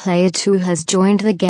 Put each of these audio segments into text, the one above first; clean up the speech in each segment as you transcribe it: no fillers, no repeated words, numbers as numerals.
Player 2 has joined the game.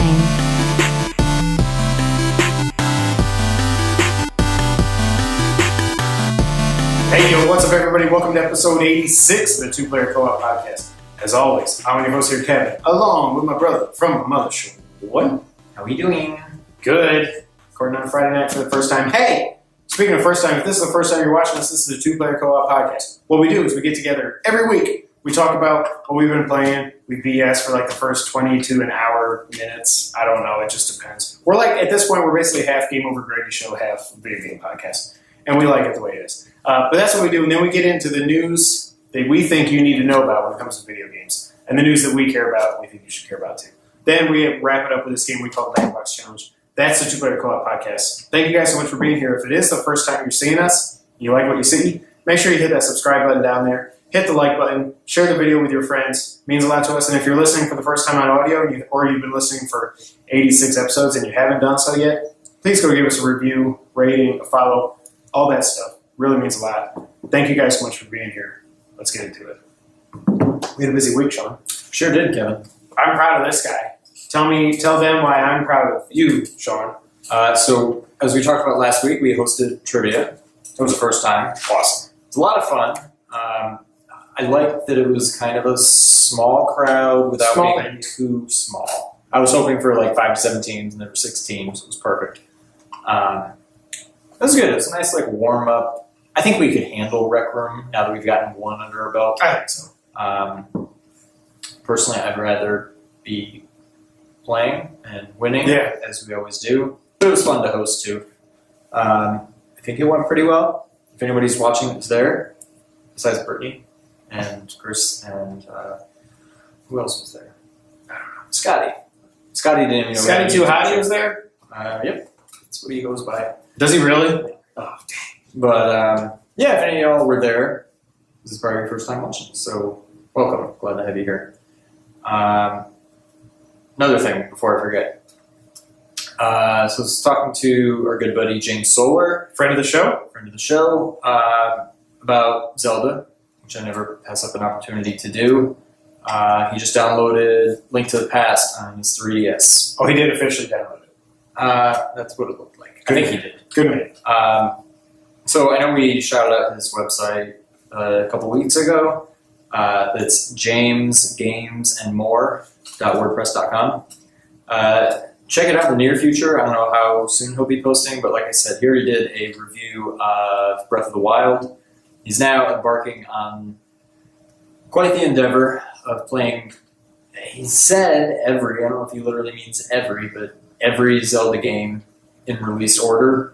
Hey, yo, what's up, everybody? Welcome to episode 86 of the Two Player Co-op Podcast. As always, I'm your host here, Kevin, along with my brother from my mother's shore. What? How are we doing? Good. Recording on Friday night for the first time. Hey, speaking of first time, if this is the first time you're watching us, this is the Two Player Co-op Podcast. What we do is we get together every week. We talk about what we've been playing. We BS for like the first 20 to an hour minutes. I don't know. It just depends. We're like, at this point, we're basically half Game Over Gravy Show, half video game podcast. And we like it the way it is. But that's what we do. And then we get into the news that we think you need to know about when it comes to video games. And the news that we care about, we think you should care about too. Then we wrap it up with this game we call the Blackbox Challenge. That's the Two Player Co-op Podcast. Thank you guys so much for being here. If it is the first time you're seeing us, you like what you see, make sure you hit that subscribe button down there. Hit the like button. Share the video with your friends. It means a lot to us. And if you're listening for the first time on audio, or you've been listening for 86 episodes and you haven't done so yet, please go give us a review, rating, a follow, all that stuff. Really means a lot. Thank you guys so much for being here. Let's get into it. We had a busy week, Sean. Sure did, Kevin. I'm proud of this guy. Tell them why I'm proud of you, Sean. So, as we talked about last week, we hosted trivia. It was the first time. Awesome. It's a lot of fun. I liked that it was kind of a small crowd without being too small. I was hoping for like 5 to 7 teams, and there were 6 teams. It was perfect. It was good. It was a nice like warm up. I think we could handle Rec Room now that we've gotten one under our belt. I think so. Personally, I'd rather be playing and winning, as we always do. But it was fun to host too. I think it went pretty well. If anybody's watching it's there, besides Brittany and Chris and who else was there? Scotty. Scotty didn't even know. Scotty Too Hottie was there? Yep. That's what he goes by. Does he really? Oh, dang. But, yeah, if any of y'all were there, this is probably your first time watching, so welcome. Glad to have you here. Another thing before I forget. So I was talking to our good buddy James Solar, Friend of the show, about Zelda, which I never pass up an opportunity to do. He just downloaded Link to the Past on his 3DS. Oh, he did officially download it. That's what it looked like. Good I think man. he did. Good man. So I know we shouted out his website a couple weeks ago. That's jamesgamesandmore.wordpress.com. Check it out in the near future. I don't know how soon he'll be posting, but like I said, here he did a review of Breath of the Wild. He's now embarking on quite the endeavor of playing, he said I don't know if he literally means but every Zelda game in release order.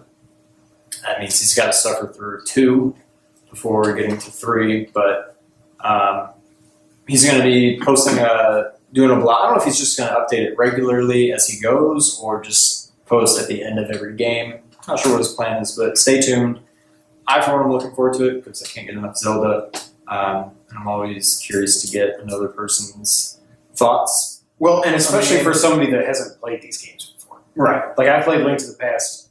That means he's got to suffer through 2 before getting to 3, but he's going to be posting doing a blog. I don't know if he's just going to update it regularly as he goes or just post at the end of every game. Not sure what his plan is, but stay tuned. I, for one, am looking forward to it because I can't get enough Zelda, and I'm always curious to get another person's thoughts. Well, and especially for somebody that hasn't played these games before. Right. Like, I played Link to the Past.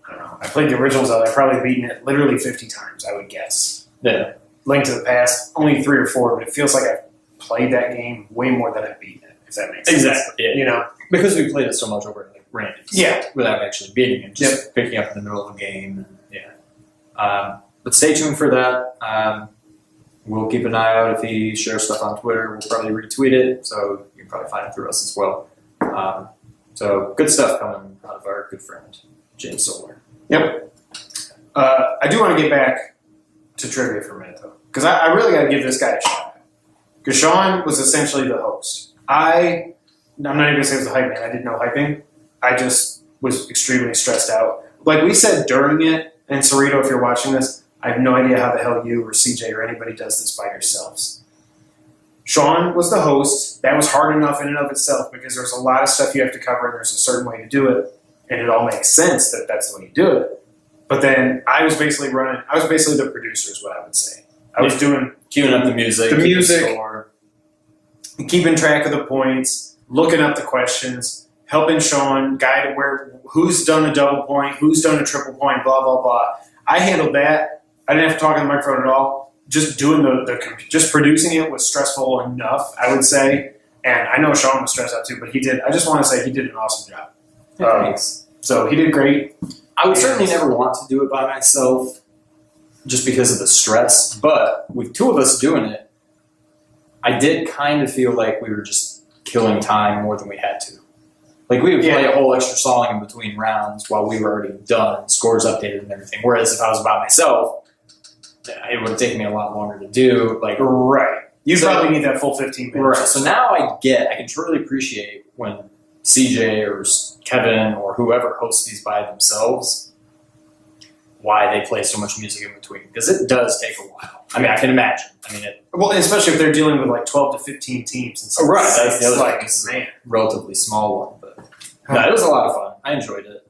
I don't know. I played the original Zelda. I've probably beaten it literally 50 times, I would guess. Yeah. Link to the Past, only 3 or 4, but it feels like I've played that game way more than I've beaten it, if that makes sense. Exactly. Yeah. You know? Because we played it so much over like randoms. Yeah. Without actually beating it, just picking up in the middle of a game. And, but stay tuned for that. We'll keep an eye out if he shares stuff on Twitter. We'll probably retweet it, so you can probably find it through us as well. So good stuff coming out of our good friend, James Solar. Yep. I do want to get back to trivia for a minute, though, because I really got to give this guy a shout out. Because Sean was essentially the host. I'm not even going to say it was the hype man. I did no hyping. I just was extremely stressed out. Like we said during it, and Cerrito, if you're watching this, I have no idea how the hell you or CJ or anybody does this by yourselves. Sean was the host. That was hard enough in and of itself because there's a lot of stuff you have to cover and there's a certain way to do it. And it all makes sense that that's the way you do it. But then I was basically the producer is what I would say. I was doing queuing up the music, keeping track of the points, looking up the questions, helping Sean guide who's done a double point, who's done a triple point, blah, blah, blah. I handled that. I didn't have to talk on the microphone at all. Just doing just producing it was stressful enough, I would say. And I know Sean was stressed out too, but he did. I just want to say he did an awesome job. Thanks. So he did great. I would certainly never want to do it by myself just because of the stress, but with two of us doing it, I did kind of feel like we were just killing time more than we had to. Like, we would play a whole extra song in between rounds while we were already done, scores updated and everything. Whereas if I was by myself, it would take me a lot longer to do. Like, right. You probably need that full 15 minutes. Right. So now I can truly appreciate when CJ or Kevin or whoever hosts these by themselves, why they play so much music in between. Because it does take a while. I mean, I can imagine. Well, especially if they're dealing with like 12 to 15 teams. And stuff. Right. That's the other like, thing. It's a relatively small one. But no, it was a lot of fun. I enjoyed it.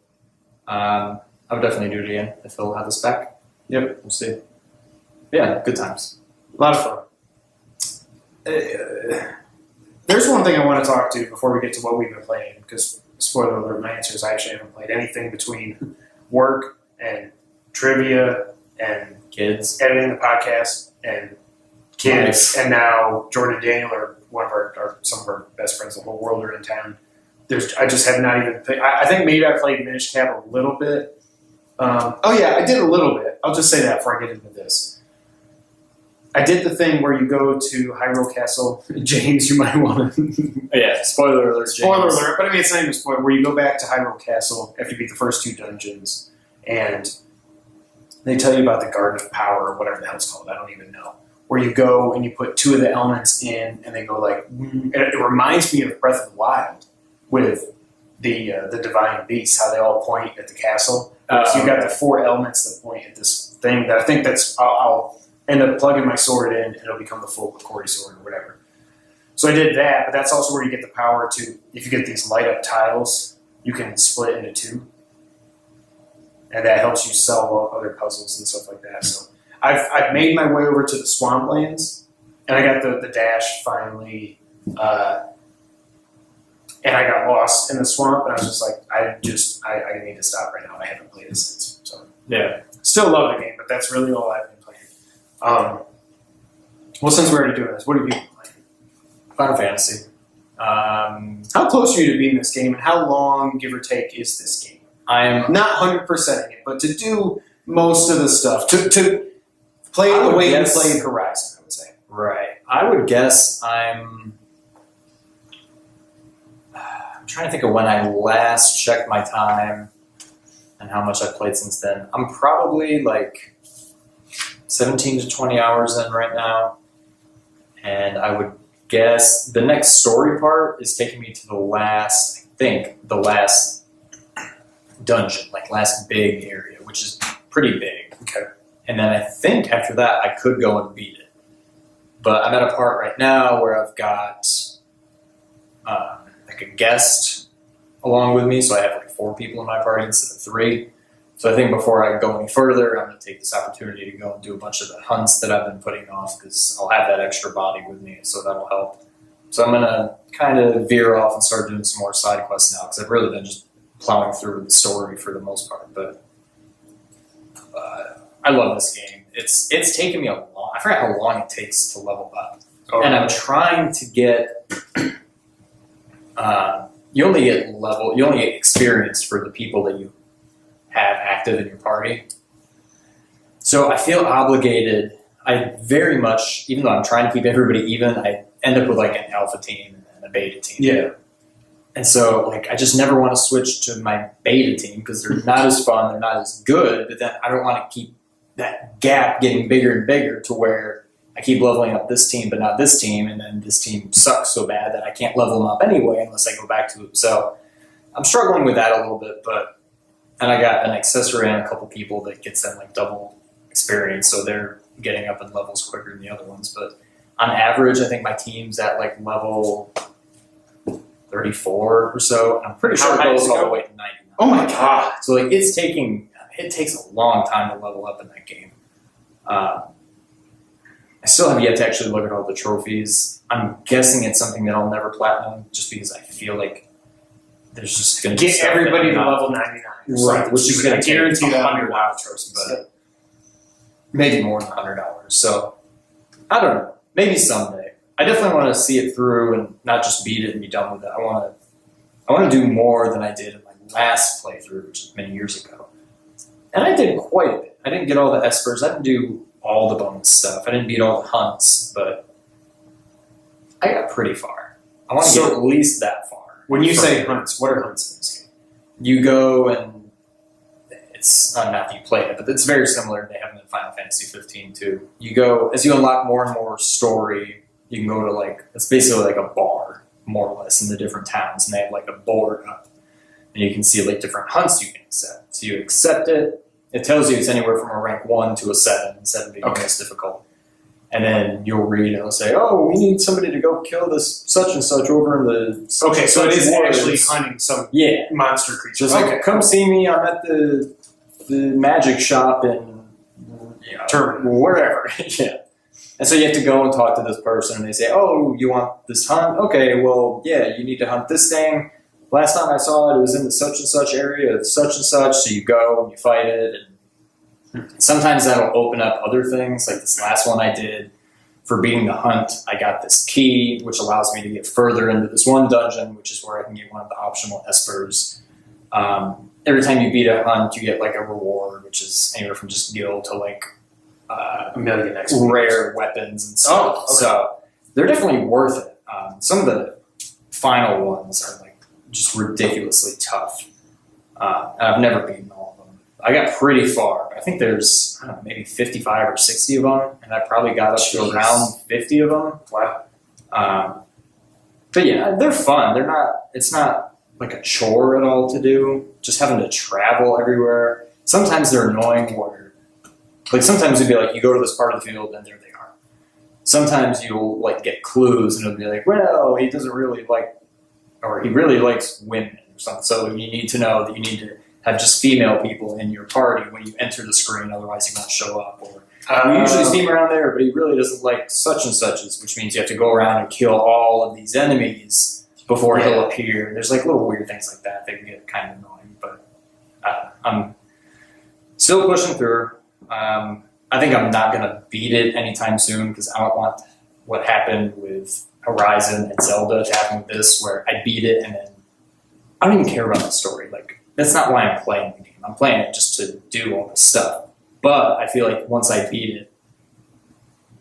I would definitely do it again if they'll have us back. Yep. We'll see. Yeah, good times. A lot of fun. There's one thing I want to talk to before we get to what we've been playing, because, spoiler alert, my answer is I actually haven't played anything between work and trivia and kids, editing the podcast and kids, nice. And now Jordan and Daniel are some of our best friends in the whole world are in town. I just have not even played. I think maybe I played Minish Cap a little bit. I did a little bit. I'll just say that before I get into this. I did the thing where you go to Hyrule Castle. James, you might want to... yeah, spoiler alert, James. Spoiler alert, but I mean, it's not even a spoiler. Where you go back to Hyrule Castle after you beat the first 2 dungeons, and they tell you about the Garden of Power, or whatever the hell it's called. I don't even know. Where you go and you put 2 of the elements in, and they go like... And it reminds me of Breath of the Wild with the Divine Beasts, how they all point at the castle. So you've got the 4 elements that point at this thing that I think that's... I'll end up plugging my sword in, and it'll become the full Corey sword or whatever. So I did that, but that's also where you get the power to, if you get these light up tiles, you can split into 2. And that helps you solve other puzzles and stuff like that. So I've made my way over to the swamplands, and I got the dash finally, and I got lost in the swamp, and I was just like, I need to stop right now. I haven't played it since. So yeah, still love the game, but that's really all I've been playing. Well, since we're already doing this, what have you been playing? Final Fantasy. How close are you to beating this game, and how long, give or take, is this game? I'm not 100%ing it, but to do most of the stuff, to play it the way you played Horizon, I would say. Right. I would guess I'm trying to think of when I last checked my time and how much I've played since then. I'm probably like 17 to 20 hours in right now, and I would guess the next story part is taking me to the last dungeon, like last big area, which is pretty big. Okay. And then I think after that I could go and beat it. But I'm at a part right now where I've got like a guest along with me, so I have like 4 people in my party instead of 3. So I think before I go any further, I'm going to take this opportunity to go and do a bunch of the hunts that I've been putting off, because I'll have that extra body with me, so that'll help. So I'm going to kind of veer off and start doing some more side quests now, because I've really been just plowing through the story for the most part. But I love this game. It's taken me I forgot how long it takes to level up. Oh, and I'm trying to get... you only get experience for the people that you have active in your party. So I feel obligated. I very much, even though I'm trying to keep everybody even, I end up with like an alpha team and a beta team. Yeah. And so like I just never want to switch to my beta team because they're not as fun, they're not as good, but then I don't want to keep that gap getting bigger and bigger to where I keep leveling up this team but not this team, and then this team sucks so bad that I can't level them up anyway unless I go back to it. So I'm struggling with that a little bit, and I got an accessory and a couple people that gets them like double experience, so they're getting up in levels quicker than the other ones. But on average, I think my team's at like level 34 or so. I'm pretty sure it goes all the way to 99. Oh my god! So like it takes a long time to level up in that game. I still have yet to actually look at all the trophies. I'm guessing it's something that I'll never platinum, just because I feel like there's just going to be get everybody to level 99, right? Which is going to guarantee that $100 trophies, but maybe more than $100. So I don't know. Maybe someday. I definitely want to see it through and not just beat it and be done with it. I want to do more than I did in my last playthrough, which was many years ago. And I did quite a bit. I didn't get all the espers. I didn't do all the bonus stuff. I didn't beat all the hunts, but I got pretty far. I want to get at least that far. When you say hunts, what are hunts in this game? You go and it's not that you played it, but it's very similar. They have it in Final Fantasy XV too. You go as you unlock more and more story. You can go to it's basically like a bar, more or less, in the different towns, and they have like a board up, and you can see like different hunts you can accept. So you accept it. It tells you it's anywhere from a rank 1 to a 7, 7 being most difficult. And then you'll read and it'll say, "Oh, we need somebody to go kill this such and such over in the." Okay, so it is actually hunting some monster creature. Just come see me. I'm at the magic shop in wherever. Yeah. And so you have to go and talk to this person, and they say, "Oh, you want this hunt? Okay, well, yeah, you need to hunt this thing. Last time I saw it was in the such and such area of such and such." So you go and you fight it, and sometimes that'll open up other things. Like this last one I did for beating the hunt, I got this key, which allows me to get further into this one dungeon, which is where I can get one of the optional espers. Every time you beat a hunt, you get like a reward, which is anywhere from just gil to like a million rare weapons and stuff. So they're definitely worth it. Some of the final ones are like just ridiculously tough. I've never beaten all of them. I got pretty far. I think there's maybe 55 or 60 of them, and I probably got up to around 50 of them. Wow. But yeah, they're fun. It's not like a chore at all to do. Just having to travel everywhere. Sometimes they're annoying where, like sometimes it'd be like, you go to this part of the field and there they are. Sometimes you'll like get clues and it'll be like, well, he doesn't really like, or he really likes women or something. So you need to know that you need to have just female people in your party when you enter the screen, otherwise he won't show up. Or we usually see him around there, but he really doesn't like such and suches, which means you have to go around and kill all of these enemies before he'll appear. There's like little weird things like that that can get kind of annoying, but I'm still pushing through. I think I'm not going to beat it anytime soon because I don't want what happened with Horizon and Zelda to happen with this, where I beat it and then I don't even care about the story. Like, that's not why I'm playing the game. I'm playing it just to do all this stuff. But I feel like once I beat it,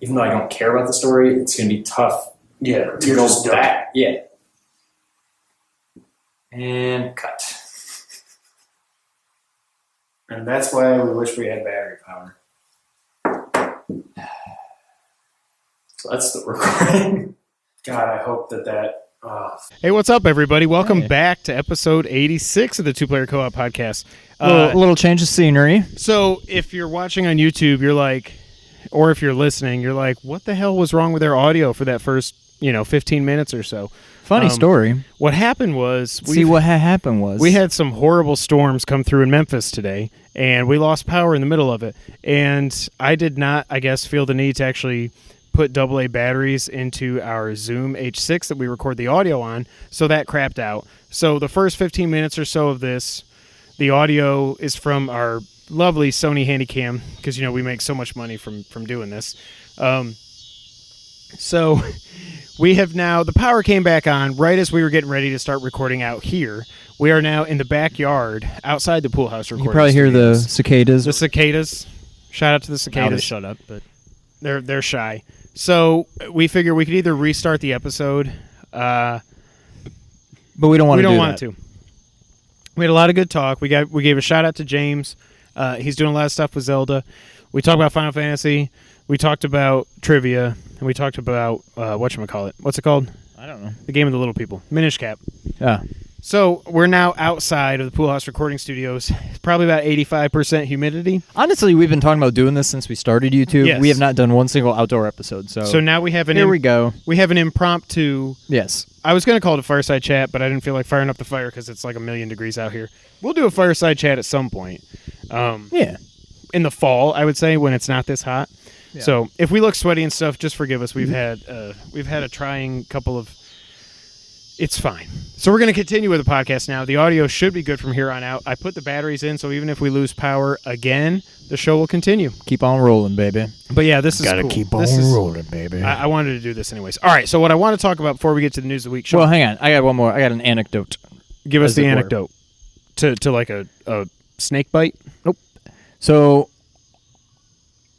even though I don't care about the story, it's going to be tough to go back. Yeah. And cut. And that's why we wish we had battery power. So that's the recording. God, I hope that. Hey, what's up, everybody? Welcome back to episode 86 of the Two Player Co-op podcast. A little change of scenery. So if you're watching on YouTube, you're like, or if you're listening, you're like, what the hell was wrong with their audio for that first, 15 minutes or so? Funny story. What happened was... we had some horrible storms come through in Memphis today, and we lost power in the middle of it. And I did not, I guess, feel the need to actually put AA batteries into our Zoom H6 that we record the audio on, so that crapped out. So the first 15 minutes or so of this, the audio is from our lovely Sony Handycam, because, we make so much money from doing this. So... we have now, the power came back on right as we were getting ready to start recording out here. We are now in the backyard outside the Poolhouse Recording Studio. You probably hear the cicadas. The cicadas. Shout out to the cicadas. Now they shut up, but they're shy. So we figure we could either restart the episode, but we don't want to. We don't want to. We had a lot of good talk. We gave a shout out to James. He's doing a lot of stuff with Zelda. We talked about Final Fantasy. We talked about trivia, and we talked about, whatchamacallit. What's it called? I don't know. The game of the little people. Minish Cap. Yeah. So we're now outside of the Poolhouse Recording Studios. It's probably about 85% humidity. Honestly, we've been talking about doing this since we started YouTube. Yes. We have not done one single outdoor episode. So now we have here we go. We have an impromptu... Yes. I was going to call it a fireside chat, but I didn't feel like firing up the fire because it's like 1,000,000 degrees out here. We'll do a fireside chat at some point. Yeah. In the fall, I would say, when it's not this hot. Yeah. So if we look sweaty and stuff, just forgive us. We've had a trying couple of It's fine. So we're going to continue with the podcast now. The audio should be good from here on out. I put the batteries in, so even if we lose power again, the show will continue. Keep on rolling, baby. But yeah, this is Gotta cool. keep on rolling, baby. I wanted to do this anyways. All right, so what I want to talk about before we get to the news of the week, Sean, Well, hang on. I got one more. I got an anecdote. give us as the it were. anecdote to like a snake bite. Nope. So,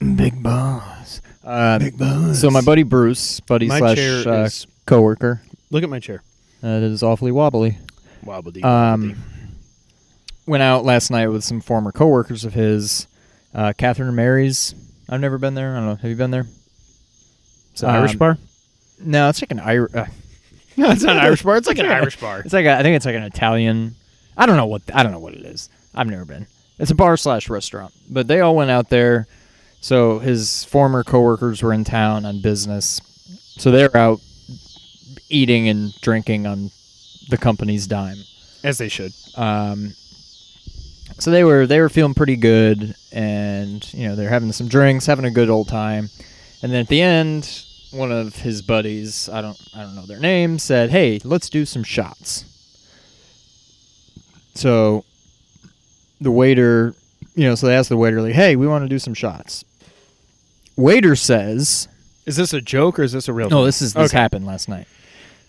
big boss. Big boss. So my buddy Bruce, buddy My slash chair is- coworker, Look at my chair. it is awfully wobbly. Wobbly. Went out last night with some former coworkers of his, Catherine and Mary's. I've never been there. I don't know. Have you been there? It's an Irish bar? No, it's like an Irish. No, it's not an Irish bar. It's like an Irish bar. It's like I think it's like an Italian. I don't know what it is. I've never been. It's a bar / restaurant. But they all went out there. So his former coworkers were in town on business. So they're out eating and drinking on the company's dime. As they should. So they were feeling pretty good, and they're having some drinks, having a good old time. And then at the end, one of his buddies, I don't know their name, said, "Hey, let's do some shots." So the waiter, so they asked the waiter, like, "Hey, we want to do some shots." Waiter says, Is this a joke or is this a real thing? "No, this happened last night."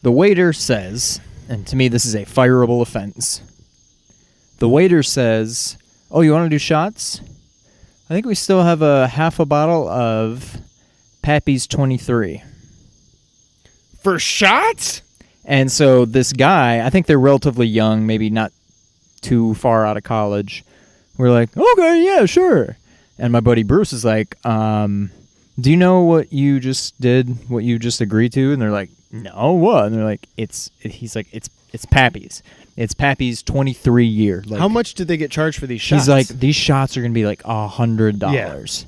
The waiter says, and to me this is a fireable offense. The waiter says, "Oh, you want to do shots? I think we still have a half a bottle of Pappy's 23. For shots? And so this guy, I think they're relatively young, maybe not too far out of college. We're like, "Okay, yeah, sure." And my buddy Bruce is like, "Do you know what you just did, what you just agreed to?" And they're like, "No, what?" And they're like, he's like, it's Pappy's. It's Pappy's 23 year. Like, how much did they get charged for these shots? He's like, "These shots are going to be like $100.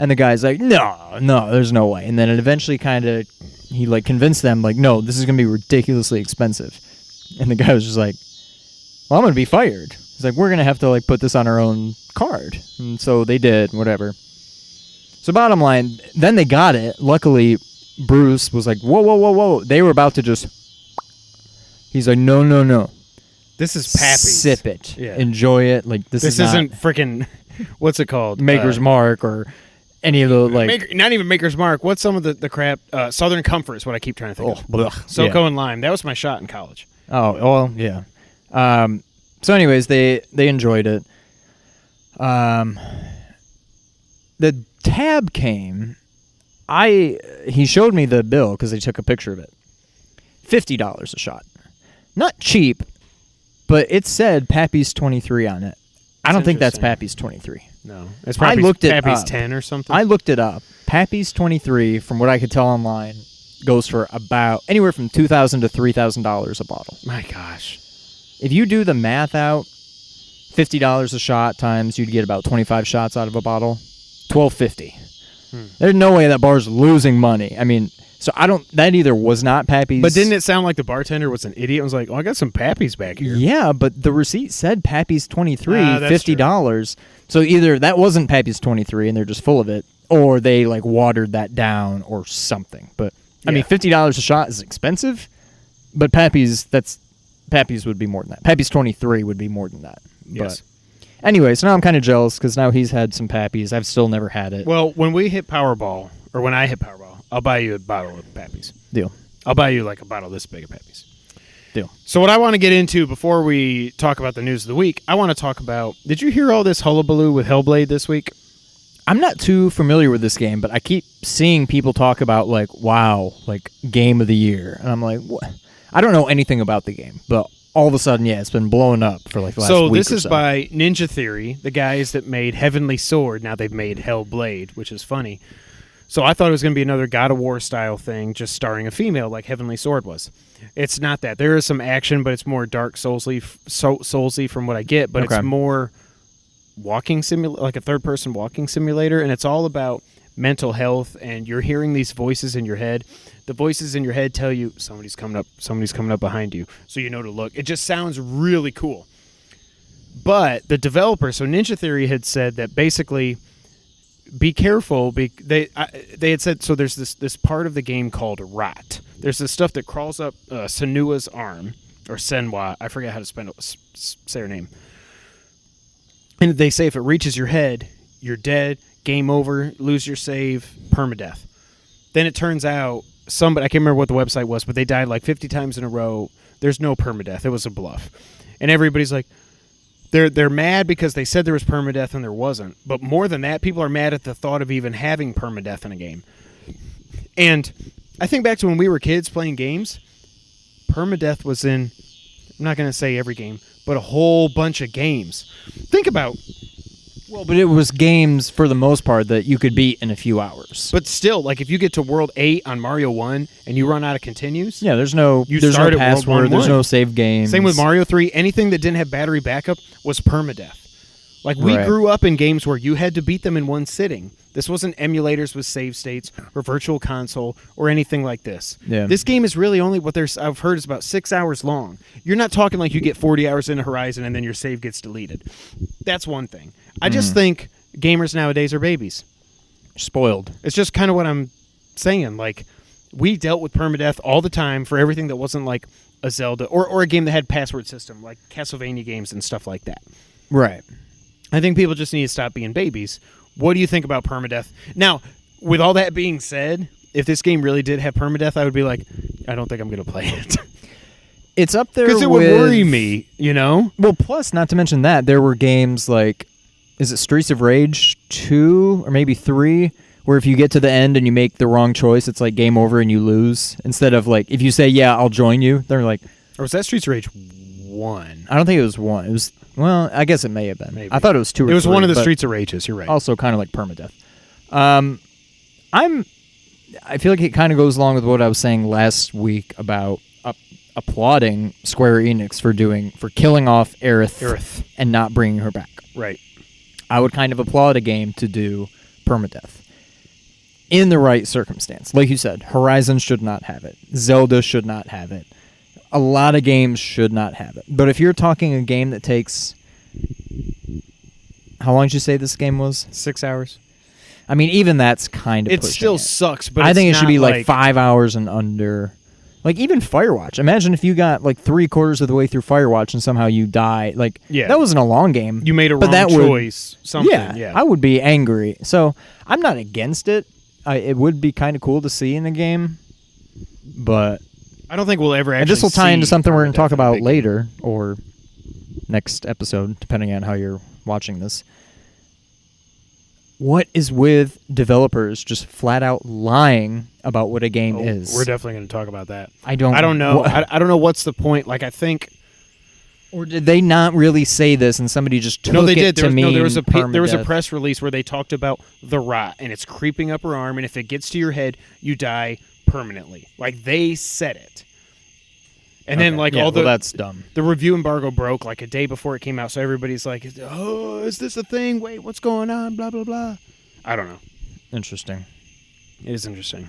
And the guy's like, no, there's no way. And then it eventually he like convinced them, like, "No, this is going to be ridiculously expensive." And the guy was just like, "Well, I'm going to be fired." He's like, "We're going to have to like put this on our own card." And so they did, whatever. So bottom line, then they got it. Luckily, Bruce was like, whoa. They were about to just... He's like, no. This is Pappy's. Sip it. Yeah. Enjoy it. Like This isn't freaking... What's it called? Maker's Mark or any of the like... not even Maker's Mark. What's some of the crap? Southern Comfort is what I keep trying to think of. SoCo and Lime. That was my shot in college. Oh, well, yeah. So anyways, they enjoyed it. The tab came. He showed me the bill because they took a picture of it. $50 a shot. Not cheap, but it said Pappy's 23 on it. I don't think that's Pappy's 23. No. It's Pappy's 10 or something. I looked it up. Pappy's 23, from what I could tell online, goes for about anywhere from $2,000 to $3,000 a bottle. My gosh. If you do the math out, $50 a shot times you'd get about 25 shots out of a bottle, $12.50. There's no way that bar's losing money. I mean, so that either was not Pappy's. But didn't it sound like the bartender was an idiot and was like, "Oh, I got some Pappy's back here." Yeah, but the receipt said Pappy's 23, $50. True. So either that wasn't Pappy's 23 and they're just full of it, or they like watered that down or something. But I mean, $50 a shot is expensive, but Pappy's would be more than that. Pappy's 23 would be more than that. Yes. But anyway, so now I'm kind of jealous because now he's had some Pappy's. I've still never had it. Well, when we hit Powerball, or when I hit Powerball, I'll buy you a bottle of Pappy's. Deal. I'll buy you like a bottle this big of Pappy's. Deal. So what I want to get into before we talk about the news of the week, I want to talk about, did you hear all this hullabaloo with Hellblade this week? I'm not too familiar with this game, but I keep seeing people talk about like, wow, like game of the year. And I'm like, what? I don't know anything about the game, but all of a sudden, it's been blowing up for like the last week or so. So this is by Ninja Theory, the guys that made Heavenly Sword. Now they've made Hellblade, which is funny. So I thought it was going to be another God of War style thing, just starring a female like Heavenly Sword was. It's not that. There is some action, but it's more Dark Soulsy from what I get. But It's more walking simulator, like a third-person walking simulator, and it's all about mental health. And you're hearing these voices in your head. The voices in your head tell you somebody's coming up behind you, so you know to look. It just sounds really cool. But the developer, so Ninja Theory had said that basically, be careful. They had said, so there's this part of the game called rot. There's this stuff that crawls up Senua's arm, or Senwa. I forget how to say her name. And they say if it reaches your head, you're dead, game over, lose your save, permadeath. Then it turns out somebody, I can't remember what the website was, but they died like 50 times in a row. There's no permadeath. It was a bluff. And everybody's like, they're mad because they said there was permadeath and there wasn't. But more than that, people are mad at the thought of even having permadeath in a game. And I think back to when we were kids playing games, permadeath was in, I'm not going to say every game, but a whole bunch of games. Think about... Well, but it was games, for the most part, that you could beat in a few hours. But still, like, if you get to World 8 on Mario 1 and you run out of continues... Yeah, there's no password, there's no save games. Same with Mario 3. Anything that didn't have battery backup was permadeath. Like, we grew up in games where you had to beat them in one sitting. This wasn't emulators with save states or virtual console or anything like this. Yeah. This game is really only I've heard is about 6 hours long. You're not talking like you get 40 hours into Horizon and then your save gets deleted. That's one thing. I just think gamers nowadays are babies. Spoiled. It's just kind of what I'm saying. Like, we dealt with permadeath all the time for everything that wasn't like a Zelda or a game that had password system, like Castlevania games and stuff like that. Right. I think people just need to stop being babies. What do you think about permadeath? Now, with all that being said, if this game really did have permadeath, I would be like, I don't think I'm going to play it. It's up there because it would worry me, you know? Well, plus, not to mention that, there were games like, is it Streets of Rage 2 or maybe 3, where if you get to the end and you make the wrong choice, it's like game over and you lose. Instead of like, if you say, yeah, I'll join you, they're like... Or was that Streets of Rage 1? I don't think it was 1. It was... Well, I guess it may have been. Maybe. I thought it was 2 or 3. It was one of the Streets of Rages, you're right. Also kind of like permadeath. I feel like it kind of goes along with what I was saying last week about applauding Square Enix for killing off Aerith and not bringing her back. Right. I would kind of applaud a game to do permadeath in the right circumstance. Like you said, Horizon should not have it. Zelda should not have it. A lot of games should not have it. But if you're talking a game that takes... How long did you say this game was? 6 hours. I mean, even that's kind of It still sucks, but I think it should be like like 5 hours and under. Like, even Firewatch. Imagine if you got like 3/4 of the way through Firewatch and somehow you die. Like, that wasn't a long game. You made a wrong choice. Yeah, I would be angry. So, I'm not against it. It would be kind of cool to see in the game. But... I don't think we'll ever actually. And this will tie into something we're going to talk about game. later, or next episode, depending on how you're watching this. What is with developers just flat out lying about what a game is? We're definitely going to talk about that. I don't know. I don't know what's the point. Like, I think. Or did they not really say this, and somebody just took it to mean there was a press release where they talked about the rot, and it's creeping up her arm, and if it gets to your head, you die permanently. Like, they said it. And then, like, that's dumb. The review embargo broke, like, a day before it came out, so everybody's like, oh, is this a thing? Wait, what's going on? Blah, blah, blah. I don't know. Interesting. It is interesting.